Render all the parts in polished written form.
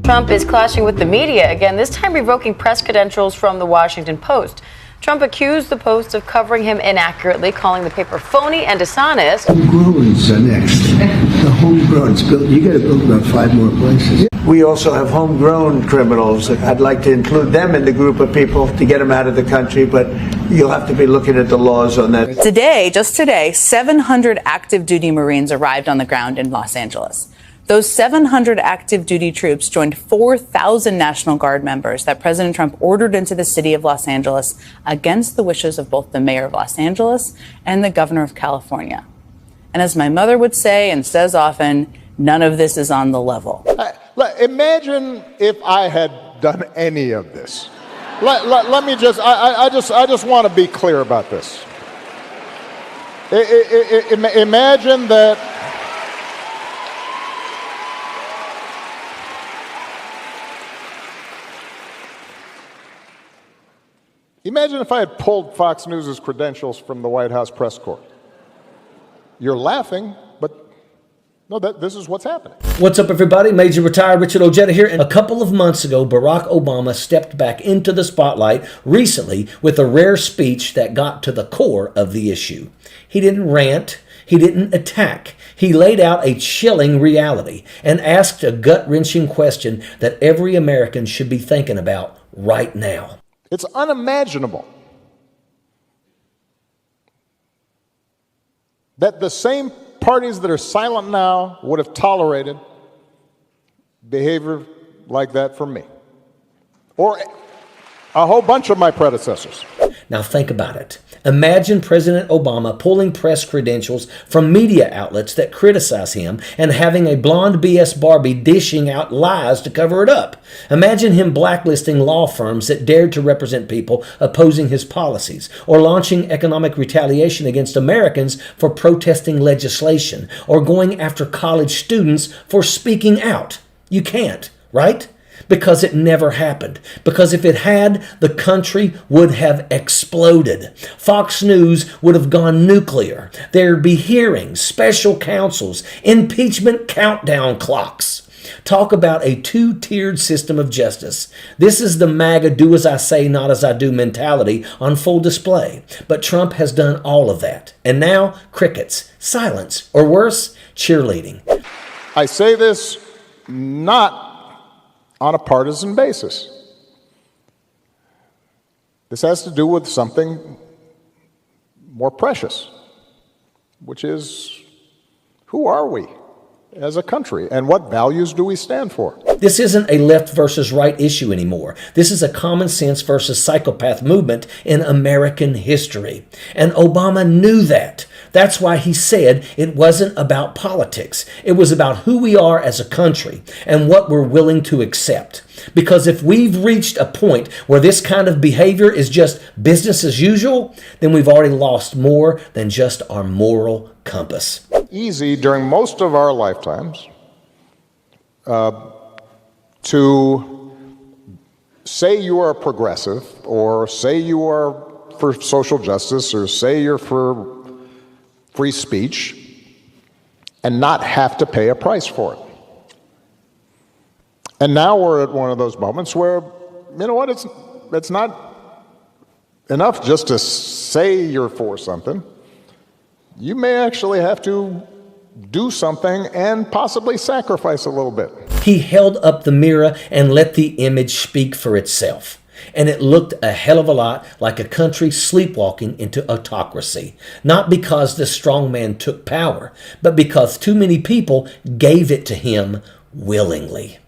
Trump is clashing with the media again, this time revoking press credentials from the Washington Post. Trump accused the Post of covering him inaccurately, calling the paper phony and dishonest. Homegrown's next. The homegrown's built. You got to build about 5 more places. We also have homegrown criminals. I'd like to include them in the group of people to get them out of the country, but you'll have to be looking at the laws on that. Today, just today, 700 active duty Marines arrived on the ground in Los Angeles. Those 700 active duty troops joined 4,000 National Guard members that President Trump ordered into the city of Los Angeles against the wishes of both the mayor of Los Angeles and the governor of California. And as my mother would say and says often, none of this is on the level. Imagine if I had done any of this. Let me I just want to be clear about this. Imagine that. Imagine if I had pulled Fox News' credentials from the White House press corps. You're laughing, but no, this is what's happening. What's up, everybody? Major Retired Richard Ojeda here. And a couple of months ago, Barack Obama stepped back into the spotlight recently with a rare speech that got to the core of the issue. He didn't rant. He didn't attack. He laid out a chilling reality and asked a gut-wrenching question that every American should be thinking about right now. It's unimaginable that the same parties that are silent now would have tolerated behavior like that from me or a whole bunch of my predecessors. Now think about it. Imagine President Obama pulling press credentials from media outlets that criticize him and having a blonde BS Barbie dishing out lies to cover it up. Imagine him blacklisting law firms that dared to represent people opposing his policies, or launching economic retaliation against Americans for protesting legislation, or going after college students for speaking out. You can't, right? Because it never happened. Because if it had, the country would have exploded. Fox News would have gone nuclear. There'd be hearings, special counsels, impeachment countdown clocks. Talk about a two-tiered system of justice. This is the MAGA do as I say, not as I do mentality on full display. But Trump has done all of that. And now, crickets, silence, or worse, cheerleading. I say this not on a partisan basis. This has to do with something more precious, which is, who are we as a country and what values do we stand for? This isn't a left versus right issue anymore. This is a common sense versus psychopath movement in American history. And Obama knew that. That's why he said it wasn't about politics. It was about who we are as a country and what we're willing to accept. Because if we've reached a point where this kind of behavior is just business as usual, then we've already lost more than just our moral compass. Easy during most of our lifetimes to say you are progressive, or say you are for social justice, or say you're for free speech, and not have to pay a price for it. And now we're at one of those moments where, you know what, it's not enough just to say you're for something. You may actually have to do something and possibly sacrifice a little bit. He held up the mirror and let the image speak for itself. And it looked a hell of a lot like a country sleepwalking into autocracy. Not because the strong man took power, but because too many people gave it to him willingly.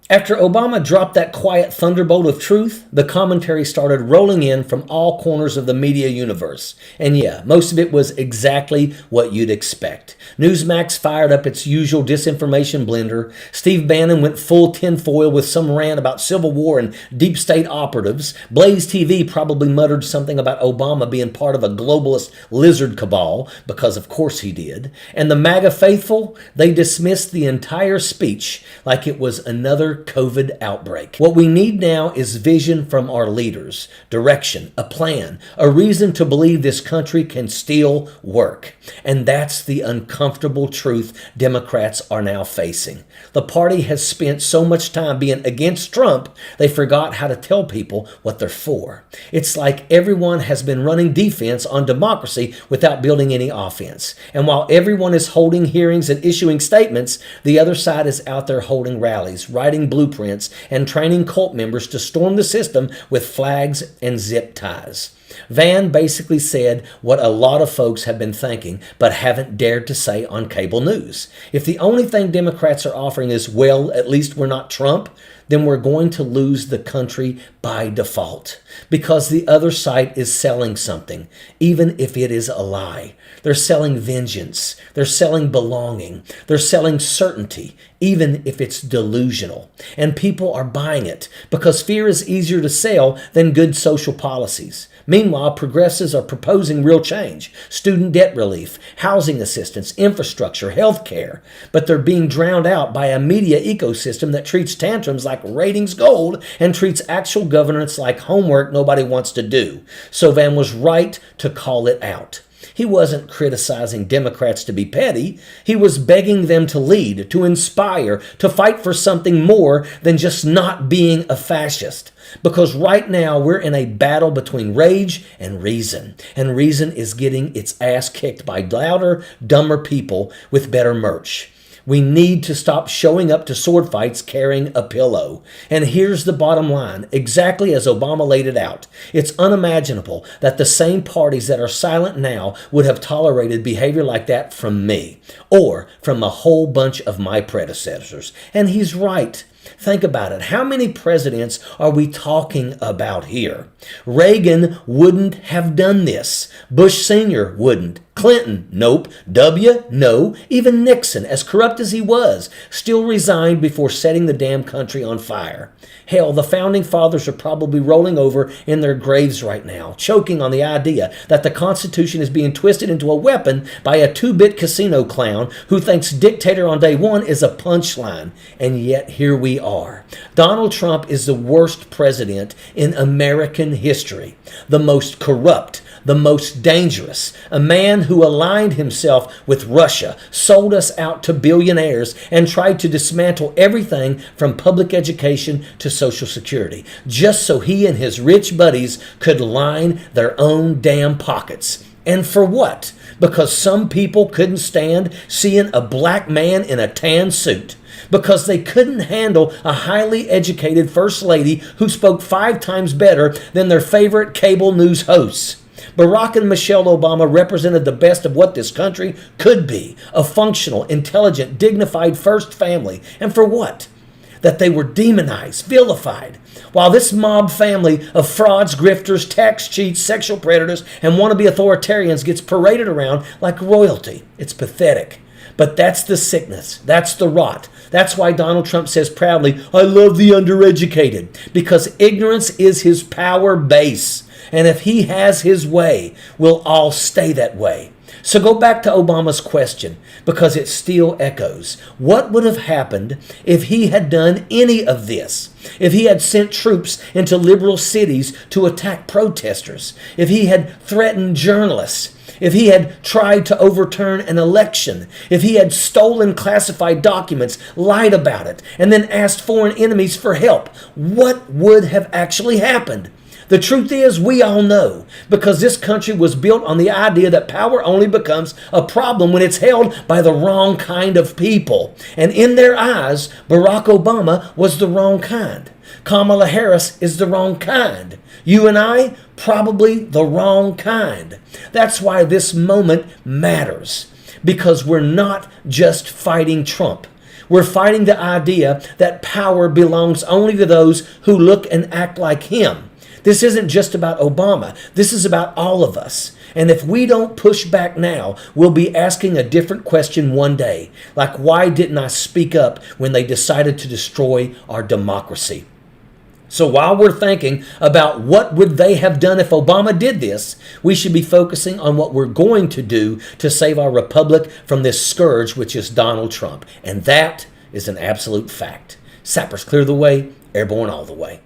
After Obama dropped that quiet thunderbolt of truth, the commentary started rolling in from all corners of the media universe. And yeah, most of it was exactly what you'd expect. Newsmax fired up its usual disinformation blender. Steve Bannon went full tinfoil with some rant about Civil War and deep state operatives. Blaze TV probably muttered something about Obama being part of a globalist lizard cabal, because of course he did. And the MAGA faithful, they dismissed the entire speech like it was another COVID outbreak. What we need now is vision from our leaders, direction, a plan, a reason to believe this country can still work. And that's the uncomfortable truth Democrats are now facing. The party has spent so much time being against Trump, they forgot how to tell people what they're for. It's like everyone has been running defense on democracy without building any offense. And while everyone is holding hearings and issuing statements, the other side is out there holding rallies, writing blueprints, and training cult members to storm the system with flags and zip ties. Van basically said what a lot of folks have been thinking but haven't dared to say on cable news. If the only thing Democrats are offering is, well, at least we're not Trump, then we're going to lose the country by default because the other side is selling something, even if it is a lie. They're selling vengeance. They're selling belonging. They're selling certainty, even if it's delusional. And people are buying it because fear is easier to sell than good social policies. Meanwhile, progressives are proposing real change, student debt relief, housing assistance, infrastructure, health care, but they're being drowned out by a media ecosystem that treats tantrums like ratings gold and treats actual governance like homework nobody wants to do. So Van was right to call it out. He wasn't criticizing Democrats to be petty. He was begging them to lead, to inspire, to fight for something more than just not being a fascist. Because right now we're in a battle between rage and reason is getting its ass kicked by louder, dumber people with better merch. We need to stop showing up to sword fights carrying a pillow. And here's the bottom line, exactly as Obama laid it out. It's unimaginable that the same parties that are silent now would have tolerated behavior like that from me or from a whole bunch of my predecessors. And he's right. Think about it. How many presidents are we talking about here? Reagan wouldn't have done this. Bush Sr. wouldn't. Clinton, nope. W, no. Even Nixon, as corrupt as he was, still resigned before setting the damn country on fire. Hell, the founding fathers are probably rolling over in their graves right now, choking on the idea that the Constitution is being twisted into a weapon by a 2-bit casino clown who thinks dictator on day one is a punchline. And yet here we are. Donald Trump is the worst president in American history, the most corrupt, the most dangerous, a man who aligned himself with Russia, sold us out to billionaires, and tried to dismantle everything from public education to Social Security, just so he and his rich buddies could line their own damn pockets. And for what? Because some people couldn't stand seeing a black man in a tan suit. Because they couldn't handle a highly educated first lady who spoke 5 times better than their favorite cable news hosts. Barack and Michelle Obama represented the best of what this country could be, a functional, intelligent, dignified first family. And for what? That they were demonized, vilified. While this mob family of frauds, grifters, tax cheats, sexual predators, and wannabe authoritarians gets paraded around like royalty. It's pathetic. But that's the sickness. That's the rot. That's why Donald Trump says proudly, I love the undereducated, because ignorance is his power base. And if he has his way, we'll all stay that way. So go back to Obama's question, because it still echoes. What would have happened if he had done any of this? If he had sent troops into liberal cities to attack protesters? If he had threatened journalists? If he had tried to overturn an election? If he had stolen classified documents, lied about it, and then asked foreign enemies for help? What would have actually happened? The truth is, we all know, because this country was built on the idea that power only becomes a problem when it's held by the wrong kind of people. And in their eyes, Barack Obama was the wrong kind. Kamala Harris is the wrong kind. You and I, probably the wrong kind. That's why this moment matters, because we're not just fighting Trump. We're fighting the idea that power belongs only to those who look and act like him. This isn't just about Obama. This is about all of us. And if we don't push back now, we'll be asking a different question one day. Like, why didn't I speak up when they decided to destroy our democracy? So while we're thinking about what would they have done if Obama did this, we should be focusing on what we're going to do to save our republic from this scourge, which is Donald Trump. And that is an absolute fact. Sappers clear the way, airborne all the way.